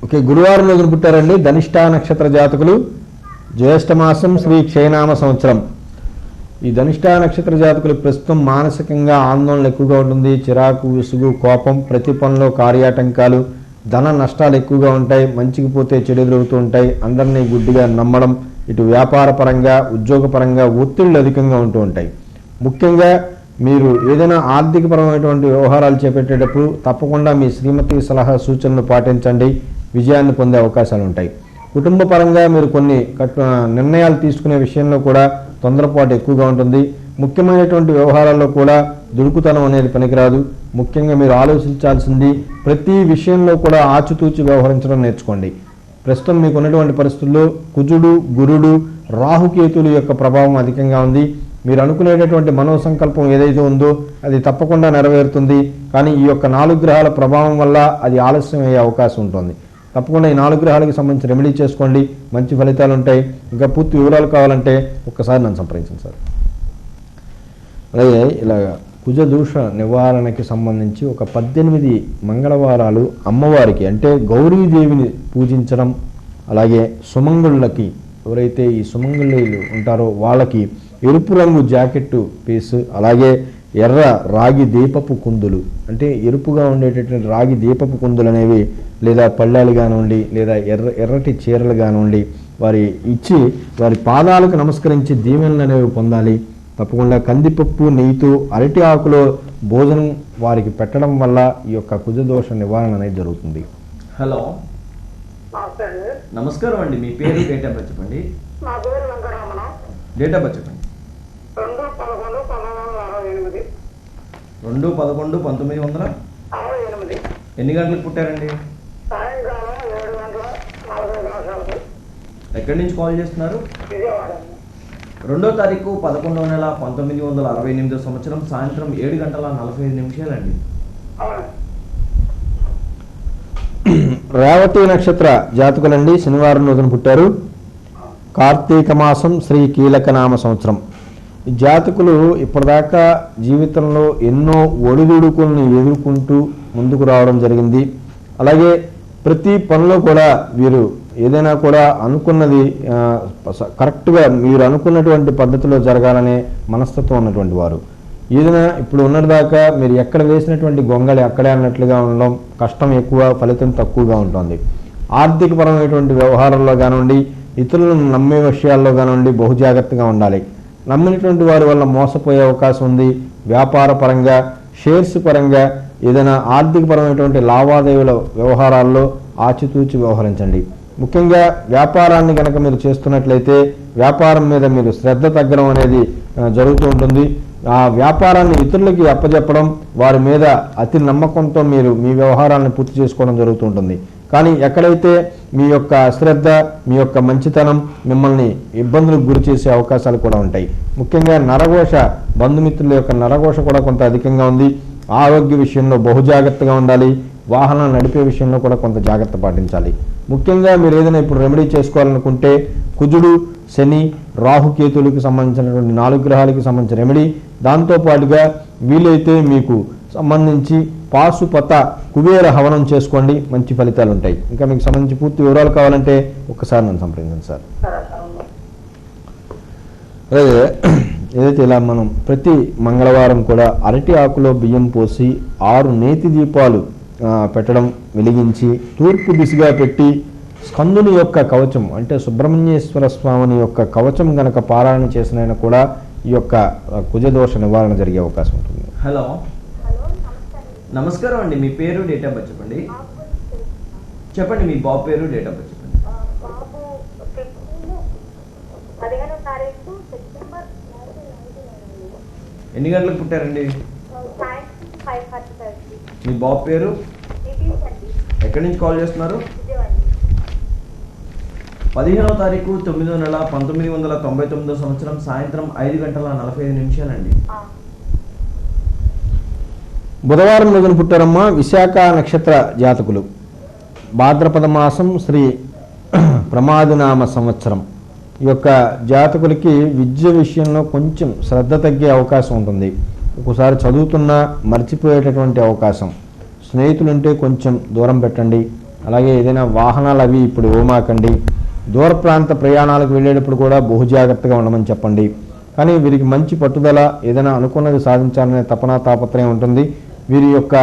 ఓకే, గురువారం రోజున పుట్టారండి. ధనిష్ఠా నక్షత్ర జాతకులు, జ్యేష్ఠమాసం, శ్రీ క్షయనామ సంవత్సరం. ఈ ధనిష్ఠా నక్షత్ర జాతకులు ప్రస్తుతం మానసికంగా ఆందోళన ఎక్కువగా ఉంటుంది. చిరాకు, విసుగు, కోపం, ప్రతి పనిలో కార్యాటంకాలు, ధన నష్టాలు ఎక్కువగా ఉంటాయి. మంచికి పోతే చెడు ఎదురవుతూ ఉంటాయి. అందరినీ గుడ్డిగా నమ్మడం, ఇటు వ్యాపార పరంగా, ఉద్యోగపరంగా ఒత్తిళ్లు అధికంగా ఉంటూ ఉంటాయి. ముఖ్యంగా మీరు ఏదైనా ఆర్థికపరమైనటువంటి వ్యవహారాలు చేపట్టేటప్పుడు తప్పకుండా మీ శ్రీమతి సలహా సూచనలు పాటించండి. విజయాన్ని పొందే అవకాశాలు ఉంటాయి. కుటుంబ పరంగా మీరు కొన్ని నిర్ణయాలు తీసుకునే విషయంలో కూడా తొందరపాటు ఎక్కువగా ఉంటుంది. ముఖ్యమైనటువంటి వ్యవహారాల్లో కూడా దుడుకుతనం అనేది పనికిరాదు. ముఖ్యంగా మీరు ఆలోచించాల్సింది ప్రతి విషయంలో కూడా ఆచితూచి వ్యవహరించడం నేర్చుకోండి. ప్రస్తుతం మీకు ఉన్నటువంటి పరిస్థితుల్లో కుజుడు, గురుడు, రాహుకేతుల యొక్క ప్రభావం అధికంగా ఉంది. మీరు అనుకునేటటువంటి మనోసంకల్పం ఏదైతే ఉందో అది తప్పకుండా నెరవేరుతుంది. కానీ ఈ యొక్క 4 గ్రహాల ప్రభావం వల్ల అది ఆలస్యం అయ్యే అవకాశం ఉంటుంది. తప్పకుండా ఈ 4 గ్రహాలకు సంబంధించి రెమెడీ చేసుకోండి, మంచి ఫలితాలు ఉంటాయి. ఇంకా పూర్తి వివరాలు కావాలంటే ఒక్కసారి నన్ను సంప్రదించండి సార్. అలాగే ఇలాగ కుజదోష నివారణకి సంబంధించి ఒక 18 మంగళవారాలు అమ్మవారికి, అంటే గౌరీదేవిని పూజించడం, అలాగే సుమంగుళ్ళకి, ఎవరైతే ఈ సుమంగుళ్ళు ఉంటారో వాళ్ళకి ఎరుపు రంగు జాకెట్టు పీసు, అలాగే ఎర్ర రాగి దీపపు కుందులు, అంటే ఎరుపుగా ఉండేటటువంటి రాగి దీపపు కుందులు అనేవి, లేదా పళ్ళాలు కానివ్వండి, లేదా ఎర్రటి చీరలు కానివ్వండి, వారి ఇచ్చి వారి పాదాలకు నమస్కరించి దీవెనలు అనేవి పొందాలి. తప్పకుండా కందిపప్పు, నెయ్యితో అరటి ఆకులో భోజనం వారికి పెట్టడం వల్ల ఈ యొక్క కుజదోష నివారణ అనేది జరుగుతుంది. హలో, నమస్తే అండి. నమస్కారం అండి, మీ పేరు, డేట్ ఆఫ్ బర్త్ చెప్పండి. నా పేరు వెంకటరమణ. డేట్ ఆఫ్ బర్త్ చెప్పండి. 2/11/1968. 2/11/1968. ఎన్ని గంటలకు పుట్టారండి? సాయంకాలం 7:40 ఎక్కడి నుంచి కాల్ చేస్తున్నారు? విజయవాడ. 2వ తారీఖు 11వ నెల 1968 సంవత్సరం సాయంత్రం 7:45 అండి. రేవతి నక్షత్ర జాతకులండి, శనివారం రోజున పుట్టారు. కార్తీక మాసం, శ్రీ కీలకనామ సంవత్సరం. ఈ జాతకులు ఇప్పటిదాకా జీవితంలో ఎన్నో ఒడిదుడుకులను ఎదుర్కొంటూ ముందుకు రావడం జరిగింది. అలాగే ప్రతి పనిలో కూడా వీరు ఏదైనా కూడా అనుకున్నది కరెక్ట్గా మీరు అనుకున్నటువంటి పద్ధతిలో జరగాలనే మనస్తత్వం ఉన్నటువంటి వారు. ఏదైనా ఇప్పుడు ఉన్నదాకా మీరు ఎక్కడ వేసినటువంటి గొంగళి అక్కడే అన్నట్లుగా ఉండడం, కష్టం ఎక్కువ, ఫలితం తక్కువగా ఉంటుంది. ఆర్థికపరమైనటువంటి వ్యవహారాల్లో కానివ్వండి, ఇతరులను నమ్మే విషయాల్లో కానివ్వండి బహు జాగ్రత్తగా ఉండాలి. నమ్మినటువంటి వారి వల్ల మోసపోయే అవకాశం ఉంది. వ్యాపార పరంగా, షేర్స్ పరంగా, ఏదైనా ఆర్థికపరమైనటువంటి లావాదేవీల వ్యవహారాల్లో ఆచితూచి వ్యవహరించండి. ముఖ్యంగా వ్యాపారాన్ని కనుక మీరు చేస్తున్నట్లయితే వ్యాపారం మీద మీరు శ్రద్ధ తగ్గడం అనేది జరుగుతూ ఉంటుంది. ఆ వ్యాపారాన్ని ఇతరులకి అప్పచెప్పడం, వారి మీద అతి నమ్మకంతో మీరు మీ వ్యవహారాలను పూర్తి చేసుకోవడం జరుగుతూ ఉంటుంది. కానీ ఎక్కడైతే మీ యొక్క అశ్రద్ధ, మీ యొక్క మంచితనం మిమ్మల్ని ఇబ్బందులకు గురి చేసే అవకాశాలు కూడా ఉంటాయి. ముఖ్యంగా నరఘోష, బంధుమిత్రుల యొక్క నరఘోష కూడా కొంత అధికంగా ఉంది. ఆరోగ్య విషయంలో బహు జాగ్రత్తగా ఉండాలి. వాహనం నడిపే విషయంలో కూడా కొంత జాగ్రత్త పాటించాలి. ముఖ్యంగా మీరు ఏదైనా ఇప్పుడు రెమెడీ చేసుకోవాలనుకుంటే కుజుడు, శని, రాహుకేతులకు సంబంధించినటువంటి 4 గ్రహాలకు సంబంధించిన రెమెడీ, దాంతోపాటుగా వీలైతే మీకు సంబంధించి పాశుపత కుబేర హవనం చేసుకోండి, మంచి ఫలితాలు ఉంటాయి. ఇంకా మీకు సంబంధించి పూర్తి వివరాలు కావాలంటే ఒక్కసారి నన్ను సంప్రదించండి సార్. అదే ఏదైతే ఇలా మనం ప్రతి మంగళవారం కూడా అరటి ఆకులో బియ్యం పోసి 6 నేతి దీపాలు పెట్టడం, వెలిగించి తూర్పు దిశగా పెట్టి స్కందుని యొక్క కవచం అంటే సుబ్రహ్మణ్యేశ్వర స్వామిని యొక్క కవచం గనక పారాయణ చేసినైనా కూడా ఈ యొక్క కుజదోష నివారణ జరిగే అవకాశం ఉంటుంది. హలో, నమస్కారం అండి. మీ పేరు, డేట్ ఆఫ్ బర్త్ చెప్పండి. చెప్పండి, మీ బాబు పేరు, డేట్ ఆఫ్ బర్త్ చెప్పండి. ఎన్ని గంటలకు పుట్టారండి? మీ బాబు పేరు? ఎక్కడి నుంచి కాల్ చేస్తున్నారు? 15వ తారీఖు 9వ నెల 1999 సంవత్సరం సాయంత్రం 5:45 అండి. బుధవారం రోజున పుట్టారమ్మా. విశాఖ నక్షత్ర జాతకులు. భాద్రపద మాసం, శ్రీ ప్రమాదినామ సంవత్సరం. ఈ యొక్క జాతకులకి విద్య విషయంలో కొంచెం శ్రద్ధ తగ్గే అవకాశం ఉంటుంది. ఒకసారి చదువుతున్నా మర్చిపోయేటటువంటి అవకాశం. స్నేహితులుంటే కొంచెం దూరం పెట్టండి. అలాగే ఏదైనా వాహనాలు అవి ఇప్పుడు ఇవ్వమాకండి. దూర ప్రాంత ప్రయాణాలకు వెళ్ళేటప్పుడు కూడా బహుజాగ్రత్తగా ఉండమని చెప్పండి. కానీ వీరికి మంచి పట్టుదల, ఏదైనా అనుకున్నది సాధించాలనే తపన తాపత్రయం ఉంటుంది. వీరి యొక్క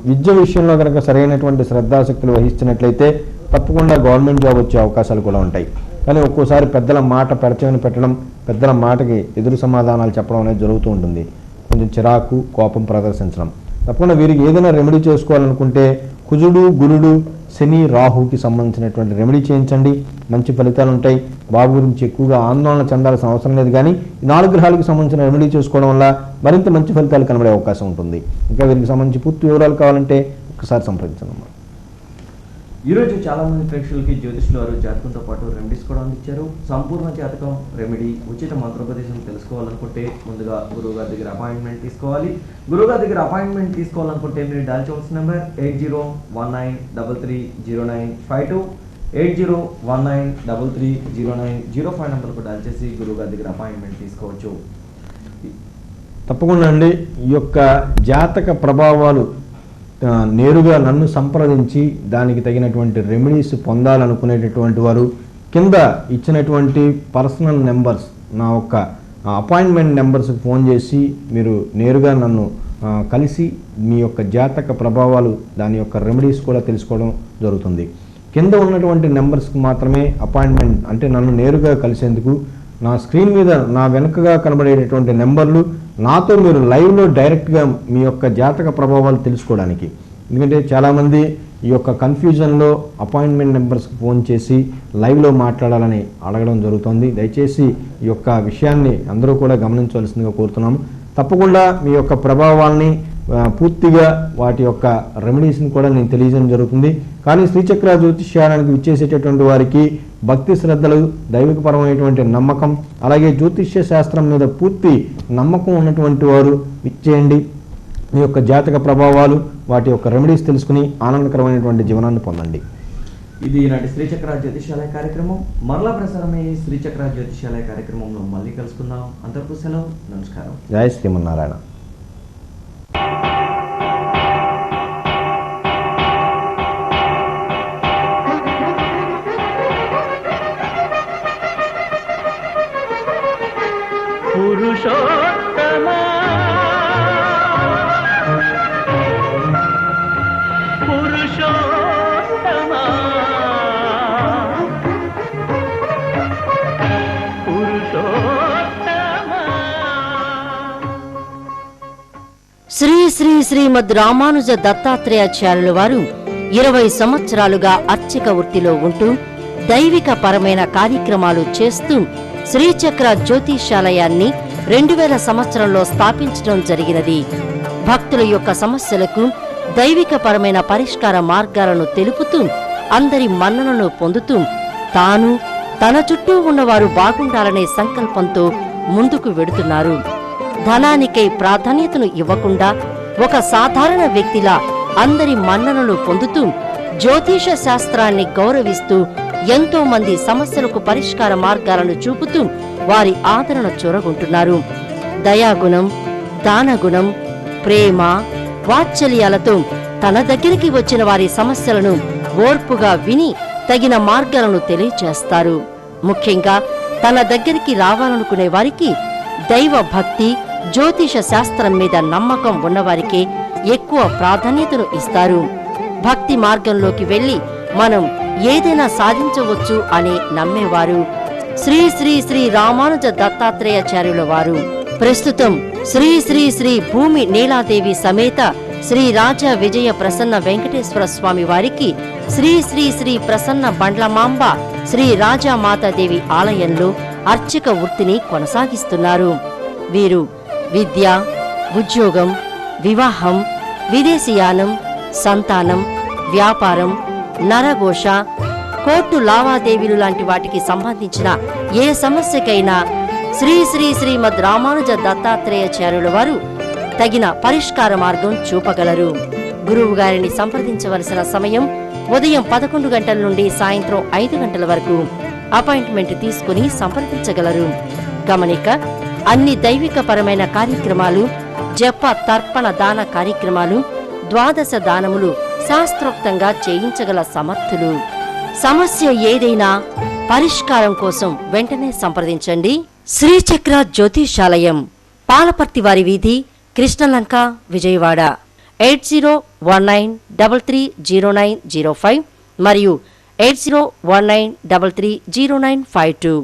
విద్య విషయంలో కనుక సరైనటువంటి శ్రద్ధాశక్తులు వహిస్తున్నట్లయితే తప్పకుండా గవర్నమెంట్ జాబ్ వచ్చే అవకాశాలు కూడా ఉంటాయి. కానీ ఒక్కోసారి పెద్దల మాట పెడచెవిని పెట్టడం, పెద్దల మాటకి ఎదురు సమాధానాలు చెప్పడం అనేది జరుగుతూ ఉంటుంది. కొంచెం చిరాకు, కోపం ప్రదర్శించడం. తప్పకుండా వీరికి ఏదైనా రెమెడీ చేసుకోవాలనుకుంటే కుజుడు, గురుడు, శని, రాహుకి సంబంధించినటువంటి రెమెడీ చేయించండి, మంచి ఫలితాలు ఉంటాయి. బాబు గురించి ఎక్కువగా ఆందోళన చెందాల్సిన అవసరం లేదు. కానీ ఈ 4 గ్రహాలకు సంబంధించిన రెమెడీ చేసుకోవడం వల్ల మరింత మంచి ఫలితాలు కనబడే అవకాశం ఉంటుంది. ఇంకా వీరికి సంబంధించి పూర్తి వివరాలు కావాలంటే ఒకసారి సంప్రదించండి. ఈరోజు చాలా మంది ప్రేక్షకులకి జ్యోతిష్యులు వారు జాతకంతో పాటు రెమెడీస్ కూడా అందించారు. సంపూర్ణ జాతకం, రెమెడీ, ఉచిత మంత్రోపదేశం తెలుసుకోవాలనుకుంటే ముందుగా గురువుగారి దగ్గర అపాయింట్మెంట్ తీసుకోవాలి. గురువుగారి దగ్గర అపాయింట్మెంట్ తీసుకోవాలనుకుంటే మీరు డయల్ చేయవలసిన నెంబర్ 8019330952, 8019330905 నెంబర్కు డయల్ చేసి గురువుగారి దగ్గర అపాయింట్మెంట్ తీసుకోవచ్చు. తప్పకుండా అండి. ఈ యొక్క జాతక ప్రభావాలు నేరుగా నన్ను సంప్రదించి దానికి తగినటువంటి రెమెడీస్ పొందాలనుకునేటటువంటి వారు కింద ఇచ్చినటువంటి పర్సనల్ నెంబర్స్, నా యొక్క అపాయింట్మెంట్ నెంబర్స్కి ఫోన్ చేసి మీరు నేరుగా నన్ను కలిసి మీ యొక్క జాతక ప్రభావాలు, దాని యొక్క రెమెడీస్ కూడా తెలుసుకోవడం జరుగుతుంది. కింద ఉన్నటువంటి నెంబర్స్కి మాత్రమే అపాయింట్మెంట్, అంటే నన్ను నేరుగా కలిసేందుకు నా స్క్రీన్ మీద నా వెనుకగా కనబడేటటువంటి నెంబర్లు, నాతో మీరు లైవ్లో డైరెక్ట్గా మీ యొక్క జాతక ప్రభావాలు తెలుసుకోవడానికి. ఎందుకంటే చాలామంది ఈ యొక్క కన్ఫ్యూజన్లో అపాయింట్మెంట్ నెంబర్స్కి ఫోన్ చేసి లైవ్లో మాట్లాడాలని అడగడం జరుగుతుంది. దయచేసి ఈ యొక్క విషయాన్ని అందరూ కూడా గమనించవలసిందిగా కోరుతున్నాము. తప్పకుండా మీ యొక్క ప్రభావాల్ని పూర్తిగా వాటి యొక్క రెమెడీస్ని కూడా నేను తెలియజేయడం జరుగుతుంది. కానీ శ్రీచక్ర జ్యోతిష్యానికి విచ్చేసేటటువంటి వారికి భక్తి శ్రద్ధలు, దైవికపరమైనటువంటి నమ్మకం, అలాగే జ్యోతిష్య శాస్త్రం మీద పూర్తి నమ్మకం ఉన్నటువంటి వారు విచ్చేయండి. మీ యొక్క జాతక ప్రభావాలు, వాటి యొక్క రెమెడీస్ తెలుసుకుని ఆనందకరమైనటువంటి జీవనాన్ని పొందండి. ఇది ఈనాటి శ్రీచక్ర జ్యోతిష్యాలయ కార్యక్రమం. మరలా ప్రసారమయ్యే శ్రీచక్ర జ్యోతిష్యాలయ కార్యక్రమంలో మళ్ళీ కలుసుకుందాం. అంతవరకు సెలవు. నమస్కారం. జై శ్రీమన్నారాయణ. పురుషోత్తమా పురుషోత్తమా పురుషోత్తమా. శ్రీ శ్రీ శ్రీమద్ రామానుజ దత్తాత్రేయాచార్యుల వారు 20 సంవత్సరాలుగా అర్చక వృత్తిలో ఉంటూ దైవిక పరమైన కార్యక్రమాలు చేస్తూ శ్రీచక్ర జ్యోతిషాలయాన్ని 2000 సంవత్సరంలో స్థాపించడం జరిగినది. భక్తుల యొక్క సమస్యలకు దైవిక పరమైన పరిష్కార మార్గాలను తెలుపుతూ అందరి మన్ననను పొందుతూ తాను తన చుట్టూ ఉన్నవారు బాగుండాలనే సంకల్పంతో ముందుకు వెడుతున్నారు. ధనానికై ప్రాధాన్యతను ఇవ్వకుండా ఒక సాధారణ వ్యక్తిలా అందరి మన్ననను పొందుతూ జ్యోతిష శాస్త్రాన్ని గౌరవిస్తూ ఎంతో మంది సమస్యలకు పరిష్కార మార్గాలను చూపుతూ వారి ఆదరణ చొరగొంటున్నారు. దయాగుణం, దానగుణం, ప్రేమ, వాత్సల్యాలతో తన దగ్గరికి వచ్చిన వారి సమస్యలను ఓర్పుగా విని తగిన మార్గాలను తెలియచేస్తారు. ముఖ్యంగా తన దగ్గరికి రావాలనుకునే వారికి దైవ భక్తి, జ్యోతిష శాస్త్రం మీద నమ్మకం ఉన్నవారికి ఎక్కువ ప్రాధాన్యతను ఇస్తారు. భక్తి మార్గంలోకి వెళ్లి మనం ఏదైనా సాధించవచ్చు అని నమ్మేవారు శ్రీ శ్రీ శ్రీ రామానుజ దత్తాత్రేయాచార్యుల వారు. ప్రస్తుతం శ్రీ శ్రీ శ్రీ భూమి నీలాదేవి సమేత శ్రీ రాజా విజయ ప్రసన్న వెంకటేశ్వర స్వామి వారికి శ్రీ శ్రీ శ్రీ ప్రసన్న బండ్లమాంబ శ్రీ రాజామాతాదేవి ఆలయంలో అర్చక వృత్తిని కొనసాగిస్తున్నారు. వీరు విద్య, ఉద్యోగం, వివాహం, విదేశీయానం, సంతానం, వ్యాపారం, నరఘోష, కోర్టు లావాదేవీలు లాంటి వాటికి సంబంధించిన ఏ సమస్యకైనా శ్రీ శ్రీ శ్రీమద్ రామానుజ దత్తాత్రేయాచార్యుల వారు తగిన పరిష్కార మార్గం చూపగలరు. గురువు గారిని సంప్రదించవలసిన సమయం ఉదయం 11 గంటల నుండి సాయంత్రం 5 గంటల వరకు. అపాయింట్మెంట్ తీసుకుని సంప్రదించగలరు. గమనిక: అన్ని దైవిక పరమైన కార్యక్రమాలు, జప తర్పణ దాన కార్యక్రమాలు, ద్వాదశ దానములు శాస్త్రోక్తంగా చేయించగల సమర్థులు. సమస్య ఏదైనా పరిష్కారం కోసం వెంటనే సంప్రదించండి. శ్రీచక్ర జ్యోతిషాలయం, పాలపర్తివారి వీధి, కృష్ణలంక, విజయవాడ. 8019330905 మరియు 8019330952.